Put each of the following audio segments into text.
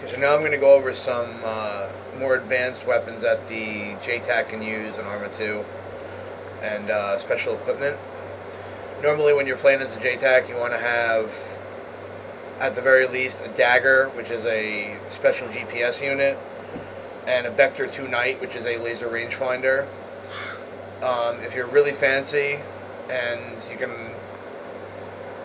So now I'm going to go over some more advanced weapons that the JTAC can use in Arma 2 and special equipment. Normally when you're playing as a JTAC, you want to have, at the very least, a Dagger, which is a special GPS unit, and a Vector 2 Nite, which is a laser rangefinder. If you're really fancy and you can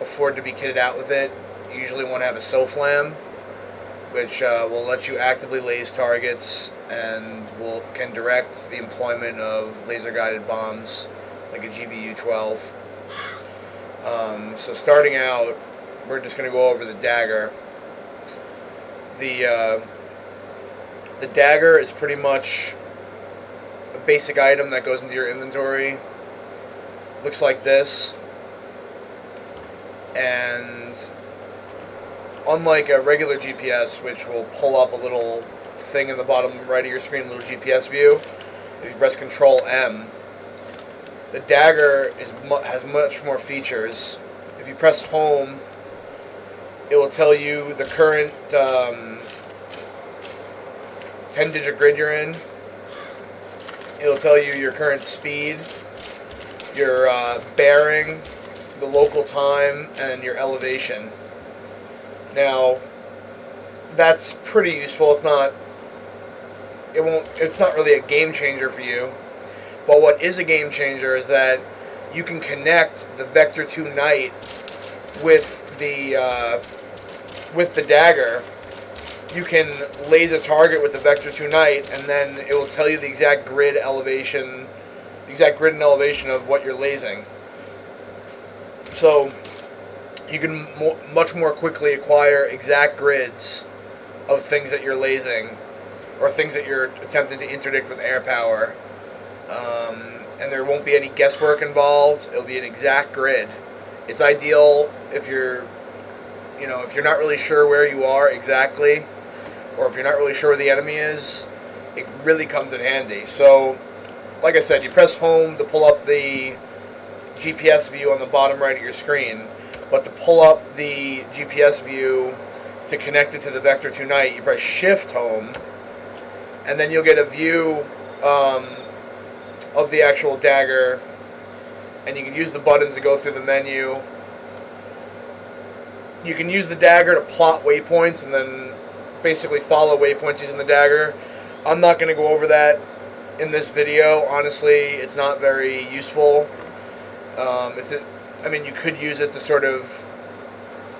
afford to be kitted out with it, you usually want to have a SOFLAM, which will let you actively laze targets and can direct the employment of laser-guided bombs like a GBU-12. So starting out, we're just going to go over the Dagger. The Dagger is pretty much a basic item that goes into your inventory. Looks like this. And unlike a regular GPS, which will pull up a little thing in the bottom right of your screen, a little GPS view, if you press Control M, the Dagger has much more features. If you press Home, it will tell you the current 10-digit grid you're in. It will tell you your current speed, your bearing, the local time, and your elevation. Now, that's pretty useful. It's not really a game changer for you. But what is a game changer is that you can connect the Vector 2 Nite with the Dagger. You can laze a target with the Vector 2 Nite, and then it will tell you the exact grid and elevation of what you're lasing. So you can much more quickly acquire exact grids of things that you're lasing, or things that you're attempting to interdict with air power. And there won't be any guesswork involved. It'll be an exact grid. It's ideal if you're not really sure where you are exactly, or if you're not really sure where the enemy is. It really comes in handy. So, like I said, you press Home to pull up the GPS view on the bottom right of your screen. But to pull up the GPS view to connect it to the Vector 2 Nite, you press Shift Home, and then you'll get a view of the actual Dagger, and you can use the buttons to go through the menu. You can use the Dagger to plot waypoints and then basically follow waypoints using the Dagger. I'm not going to go over that in this video. Honestly, it's not very useful. You could use it to sort of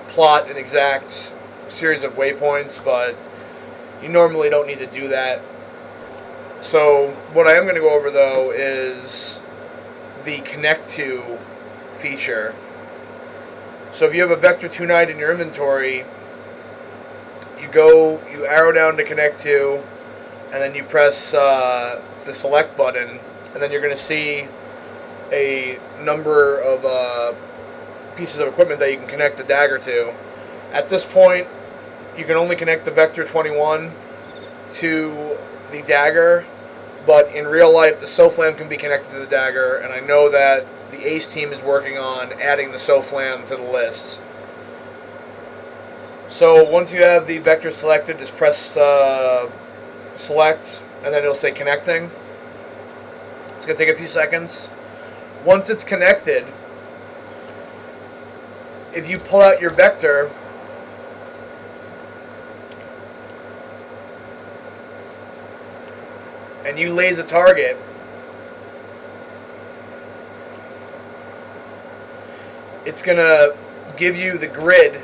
plot an exact series of waypoints, but you normally don't need to do that. So what I am going to go over, though, is the Connect To feature. So if you have a Vector 2 Nite in your inventory, you arrow down to Connect To, and then you press the Select button, and then you're going to see a number of pieces of equipment that you can connect the Dagger to. At this point, you can only connect the Vector 21 to the Dagger, but in real life, the SOFLAM can be connected to the Dagger, and I know that the ACE team is working on adding the SOFLAM to the list. So once you have the Vector selected, just press Select, and then it'll say Connecting. It's going to take a few seconds. Once it's connected, if you pull out your Vector, and you laze a target, it's going to give you the grid.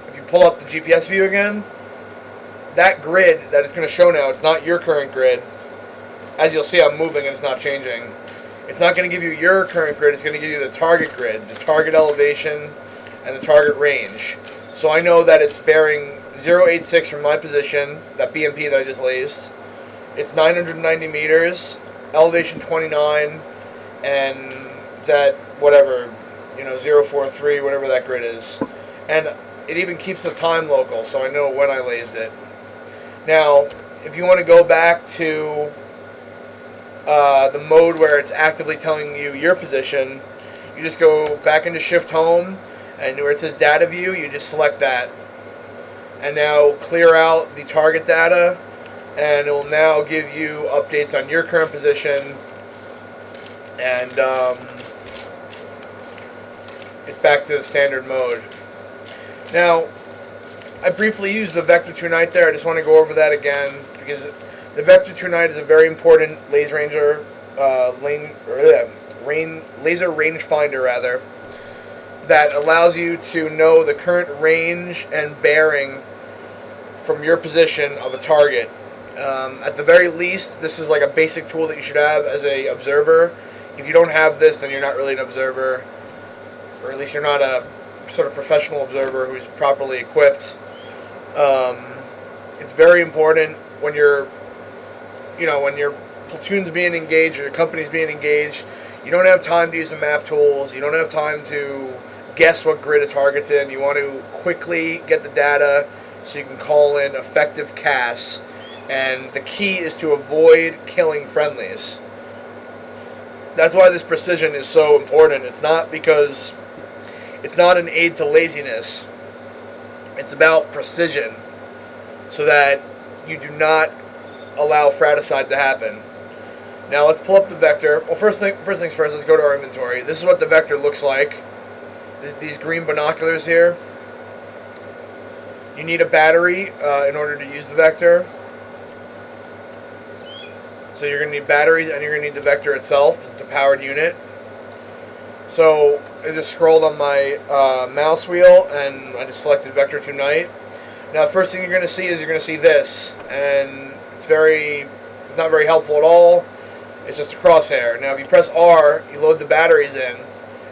If you pull up the GPS view again, that grid that it's going to show now, it's not your current grid. As you'll see, I'm moving and it's not changing. It's not going to give you your current grid, it's going to give you the target grid, the target elevation, and the target range. So I know that it's bearing 086 from my position, that BMP that I just lazed. It's 990 meters, elevation 29, and it's at whatever, 043, whatever that grid is. And it even keeps the time local, so I know when I lazed it. Now, if you want to go back to the mode where it's actively telling you your position, you just go back into Shift Home, and where it says Data View, you just select that. and now clear out the target data, and it will now give you updates on your current position, and it's back to the standard mode. Now, I briefly used the Vector 2 Nite there. I just want to go over that again, because the Vector 2 Nite is a very important laser rangefinder rather, that allows you to know the current range and bearing from your position of a target. At the very least, this is like a basic tool that you should have as a observer. If you don't have this, then you're not really an observer, or at least you're not a sort of professional observer who's properly equipped. It's very important when your platoon's being engaged or your company's being engaged. You don't have time to use the map tools. You don't have time to guess what grid a target's in. You want to quickly get the data so you can call in effective casts. And the key is to avoid killing friendlies. That's why this precision is so important. It's not because it's not an aid to laziness. It's about precision, so that you do not allow fratricide to happen. Now let's pull up the Vector. Well, first things first, let's go to our inventory. This is what the Vector looks like. These green binoculars here. You need a battery in order to use the Vector. So you're going to need batteries, and you're going to need the Vector itself. It's a powered unit. So I just scrolled on my mouse wheel, and I just selected Vector 2 Nite. Now the first thing you're going to see is this, and it's not very helpful at all. It's just a crosshair. Now if you press R, you load the batteries in,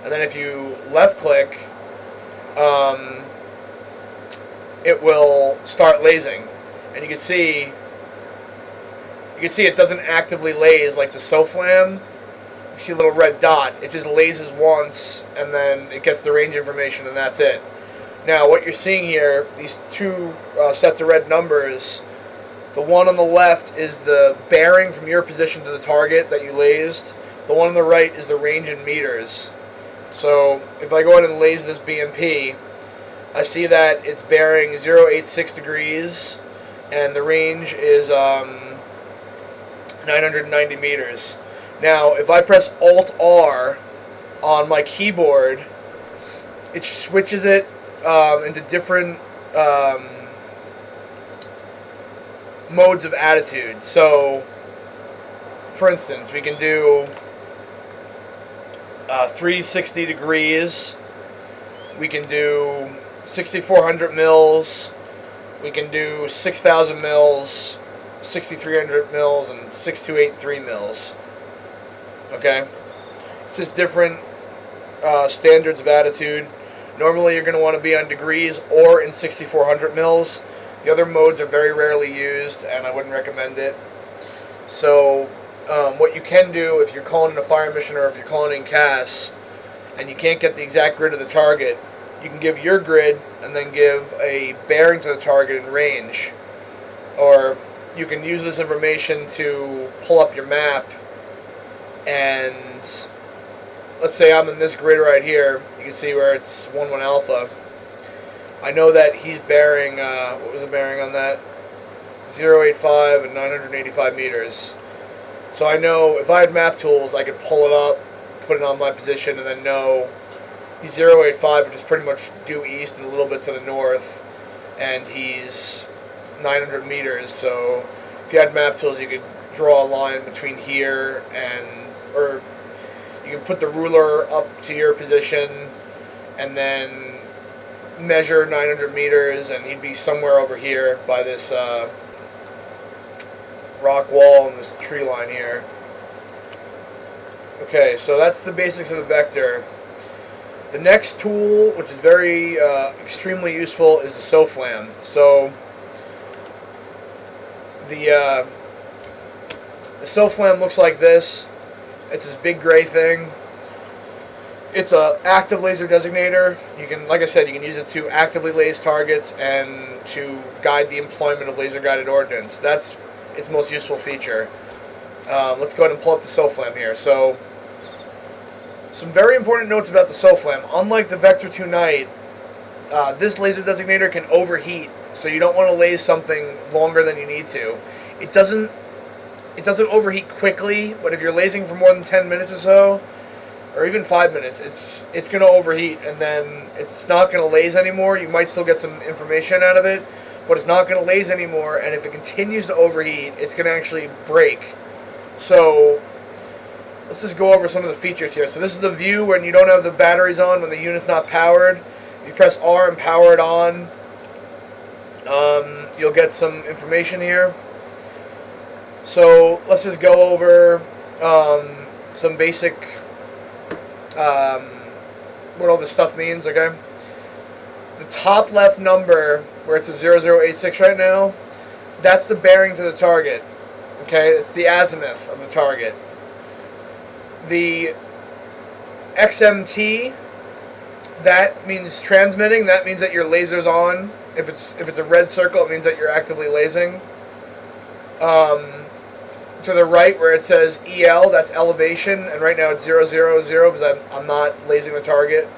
and then if you left click, it will start lasing, and you can see it doesn't actively laze like the SOFLAM. You see a little red dot. It just lasers once, and then it gets the range information, and that's it. Now, what you're seeing here, these two sets of red numbers, the one on the left is the bearing from your position to the target that you lased. The one on the right is the range in meters. So, if I go ahead and laze this BMP, I see that it's bearing 086 degrees, and the range is 990 meters. Now, if I press Alt-R on my keyboard, it switches it into different modes of attitude. So, for instance, we can do 360 degrees. We can do 6,400 mils. We can do 6,000 mils, 6,300 mils, and 6,283 mils. Okay? Just different standards of attitude. Normally you're going to want to be on degrees or in 6,400 mils. The other modes are very rarely used, and I wouldn't recommend it. So, what you can do if you're calling in a fire mission or if you're calling in CAS and you can't get the exact grid of the target, you can give your grid and then give a bearing to the target in range. Or you can use this information to pull up your map, and let's say I'm in this grid right here. You can see where it's 1-1 alpha. I know that he's bearing, what was the bearing on that? 085 and 985 meters. So I know if I had map tools, I could pull it up, put it on my position, and then know he's 085, which is pretty much due east and a little bit to the north, and he's 900 meters. So if you had map tools, you could draw a line between here or you can put the ruler up to your position and then measure 900 meters, and he'd be somewhere over here by this rock wall and this tree line here. Okay, so that's the basics of the Vector. The next tool, which is very extremely useful, is the SOFLAM. So the SOFLAM looks like this. It's this big gray thing. It's an active laser designator. You can, like I said, you can use it to actively laze targets and to guide the employment of laser-guided ordnance. That's its most useful feature. Let's go ahead and pull up the SOFLAM here. So, some very important notes about the SOFLAM. Unlike the Vector 2 Nite, this laser designator can overheat. So you don't want to laze something longer than you need to. It doesn't overheat quickly, but if you're lasing for more than 10 minutes or so, or even 5 minutes, it's going to overheat, and then it's not going to laze anymore. You might still get some information out of it, but it's not going to laze anymore, and if it continues to overheat, it's going to actually break. So let's just go over some of the features here. So this is the view when you don't have the batteries on, when the unit's not powered. You press R and power it on. You'll get some information here. So let's just go over some basic what all this stuff means, okay? The top left number, where it's a 0086 right now, that's the bearing to the target, okay? It's the azimuth of the target. The XMT, that means transmitting. That means that your laser's on. If it's a red circle, it means that you're actively lasing. To the right where it says EL, that's elevation, and right now it's 000 because I'm not lasing the target.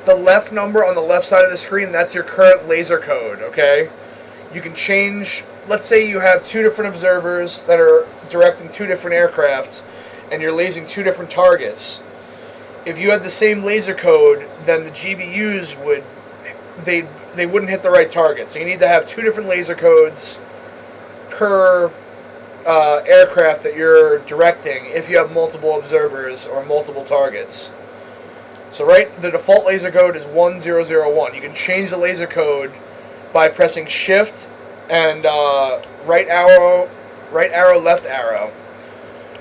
The left number on the left side of the screen, that's your current laser code, okay? You can change, let's say you have two different observers that are directing two different aircraft, and you're lasing two different targets. If you had the same laser code, then the GBUs they wouldn't hit the right target. So you need to have two different laser codes per aircraft that you're directing if you have multiple observers or multiple targets. So the default laser code is 1001. You can change the laser code by pressing Shift and right arrow, left arrow.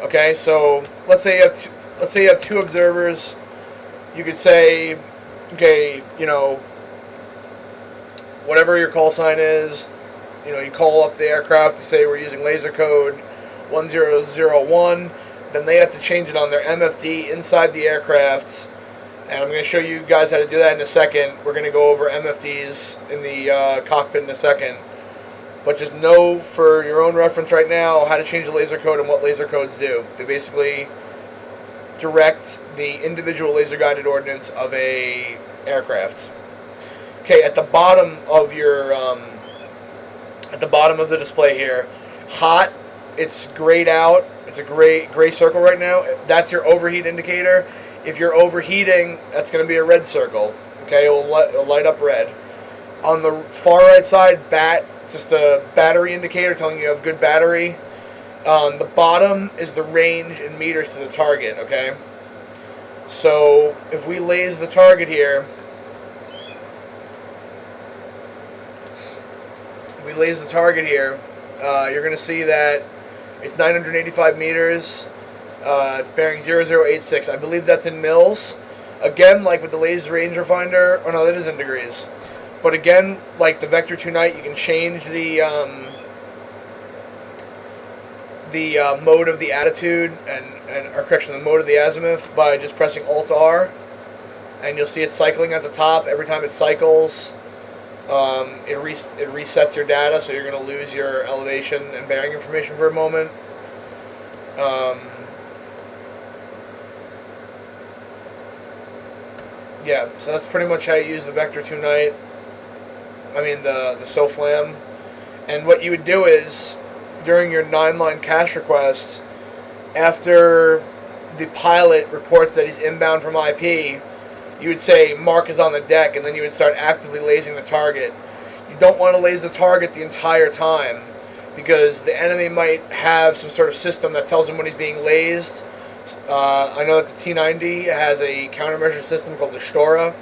Okay, so let's say you have two observers. You could say, okay, whatever your call sign is, you call up the aircraft to say we're using laser code 1001. Then they have to change it on their MFD inside the aircraft. And I'm going to show you guys how to do that in a second. We're going to go over MFDs in the cockpit in a second. But just know for your own reference right now how to change the laser code and what laser codes do. They basically direct the individual laser guided ordnance of a aircraft. Okay, at the bottom of your the display here, hot, it's grayed out. It's a gray circle right now. That's your overheat indicator. If you're overheating, that's going to be a red circle. Okay, it'll light up red. On the far right side, it's just a battery indicator telling you have good battery. On the bottom is the range in meters to the target, okay? So if we laze the target here, you're going to see that it's 985 meters. It's bearing 0086. I believe that's in mils. Again, like with the laser range finder, oh no, that is in degrees. But again, like the Vector 2 Nite, you can change the mode of the attitude the mode of the azimuth by just pressing Alt-R, and you'll see it cycling at the top. Every time it cycles, it resets your data, so you're going to lose your elevation and bearing information for a moment. Yeah, so that's pretty much how you use the Vector 2 Nite. The SOFLAM. And what you would do is, during your 9-line cache request, after the pilot reports that he's inbound from IP, you would say mark is on the deck, and then you would start actively lasing the target. You don't want to laze the target the entire time, because the enemy might have some sort of system that tells him when he's being lased. I know that the T90 has a countermeasure system called the Stora,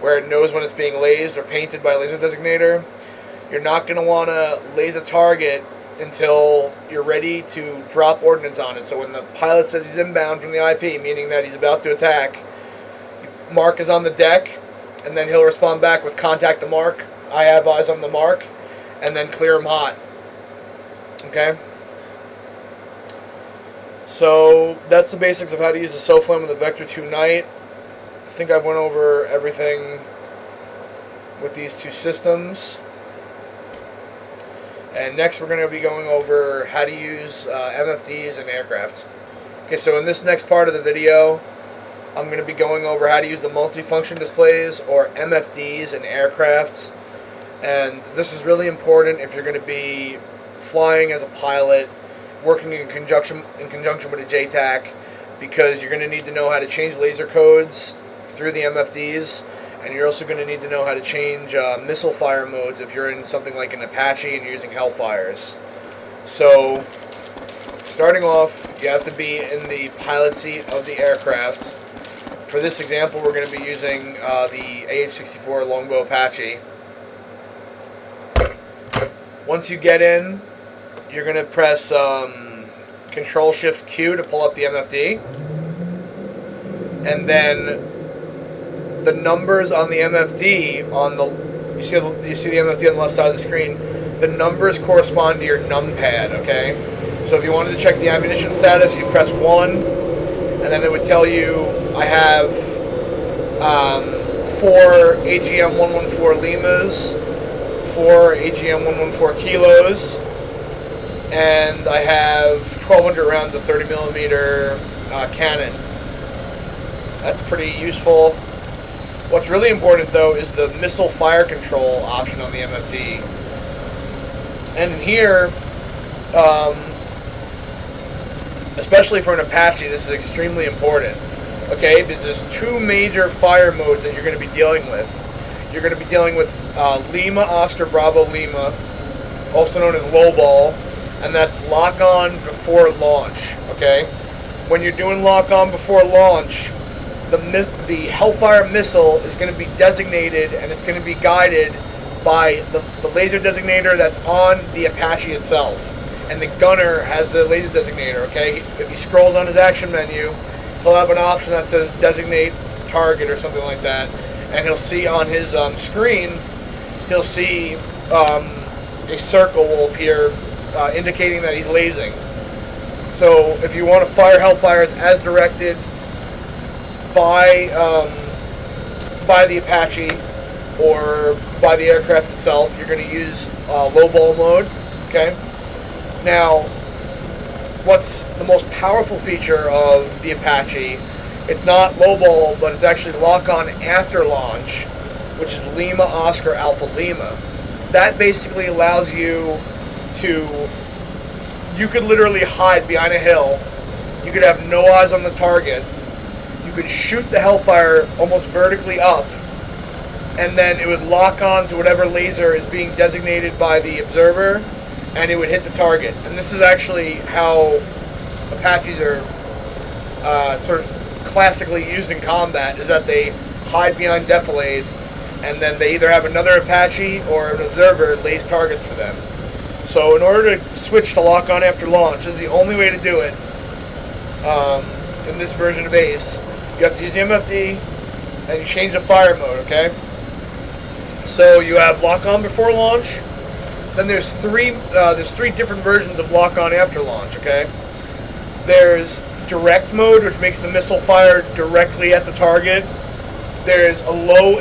where it knows when it's being lased or painted by a laser designator. You're not going to want to laze a target until you're ready to drop ordnance on it. So when the pilot says he's inbound from the IP, meaning that he's about to attack, mark is on the deck, and then he'll respond back with contact the mark, I have eyes on the mark, and then clear him hot. Okay? So that's the basics of how to use the SOFLAM and the Vector 2 Nite. I think I've went over everything with these two systems. And next we're going to be going over how to use MFDs in aircraft. Okay, so in this next part of the video, I'm going to be going over how to use the multifunction displays, or MFDs, in aircraft. And this is really important if you're going to be flying as a pilot, working in conjunction with a JTAC, because you're going to need to know how to change laser codes through the MFDs, and you're also going to need to know how to change missile fire modes if you're in something like an Apache and you're using Hellfires. So, starting off, you have to be in the pilot seat of the aircraft. For this example, we're going to be using the AH-64 Longbow Apache. Once you get in, you're going to press Control-Shift-Q to pull up the MFD. And then the numbers on the MFD, you see the MFD on the left side of the screen, the numbers correspond to your numpad, okay? So if you wanted to check the ammunition status, you press 1, and then it would tell you, I have 4 AGM-114 Limas, 4 AGM-114 kilos, and I have 1,200 rounds of 30 millimeter cannon. That's pretty useful. What's really important, though, is the missile fire control option on the MFD. And in here, especially for an Apache, this is extremely important. Okay, because there's 2 major fire modes that you're going to be dealing with. You're going to be dealing with Lima, Oscar, Bravo, Lima, also known as low ball, and that's lock on before launch. Okay, when you're doing lock on before launch, the Hellfire missile is going to be designated, and it's going to be guided by the laser designator that's on the Apache itself. And the gunner has the laser designator, okay? If he scrolls on his action menu, he'll have an option that says designate target or something like that. And he'll see on his screen, he'll see a circle will appear indicating that he's lasing. So if you want to fire Hellfires as directed by the Apache or by the aircraft itself, you're going to use low ball mode, okay? Now, what's the most powerful feature of the Apache? It's not low ball, but it's actually lock on after launch, which is Lima, Oscar, Alpha, Lima. That basically allows you to, you could literally hide behind a hill. You could have no eyes on the target. You could shoot the Hellfire almost vertically up, and then it would lock on to whatever laser is being designated by the observer, and it would hit the target. And this is actually how Apaches are sort of classically used in combat, is that they hide behind defilade, and then they either have another Apache or an observer lays targets for them. So in order to switch to lock on after launch, this is the only way to do it in this version of ACE. You have to use the MFD, and you change the fire mode, okay? So you have lock on before launch. Then there's three different versions of lock on after launch, okay? There's direct mode, which makes the missile fire directly at the target. There's a low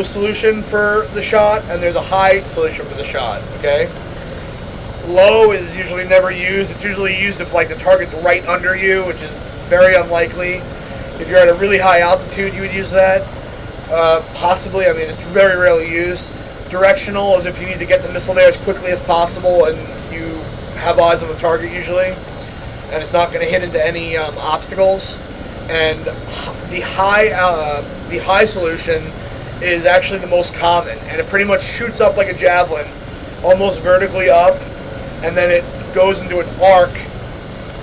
solution for the shot, and there's a high solution for the shot, okay? Low is usually never used. It's usually used if, like, the target's right under you, which is very unlikely. If you're at a really high altitude, you would use that. Possibly, I mean, it's very rarely used. Directional is if you need to get the missile there as quickly as possible, and you have eyes on the target usually, and it's not going to hit into any obstacles. And the high solution is actually the most common, and it pretty much shoots up like a javelin, almost vertically up, and then it goes into an arc,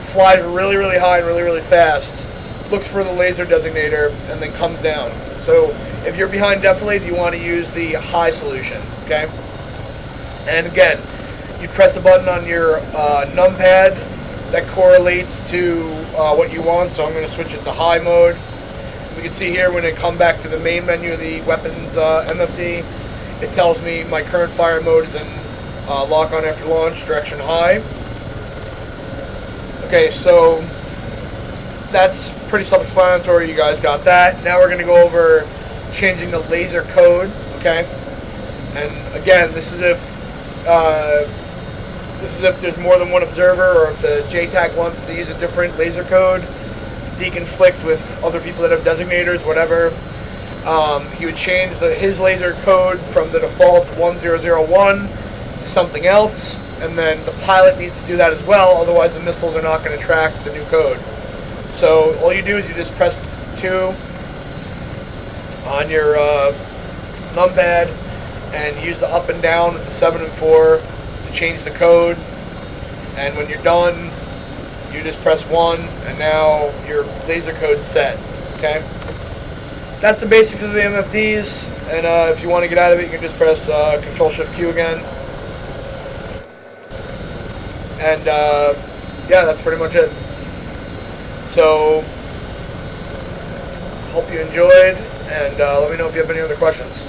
flies really, really high and really, really fast, looks for the laser designator, and then comes down. So if you're behind defilade, you want to use the high solution, okay? And again, you press a button on your numpad that correlates to what you want, so I'm going to switch it to high mode. We can see here when I come back to the main menu of the weapons MFD, it tells me my current fire mode is in lock on after launch, direction high. Okay, so that's pretty self-explanatory. You guys got that. Now we're going to go over changing the laser code, okay? And again, this is if there's more than one observer, or if the JTAC wants to use a different laser code to deconflict with other people that have designators, whatever. He would change his laser code from the default 1001 to something else, and then the pilot needs to do that as well, otherwise the missiles are not going to track the new code. So all you do is you just press 2 on your numpad and use the up and down with the 7 and 4 to change the code, and when you're done you just press 1 and now your laser code's set. Okay? That's the basics of the MFDs, and if you want to get out of it you can just press Control-Shift-Q again. And yeah, that's pretty much it. So hope you enjoyed, and let me know if you have any other questions.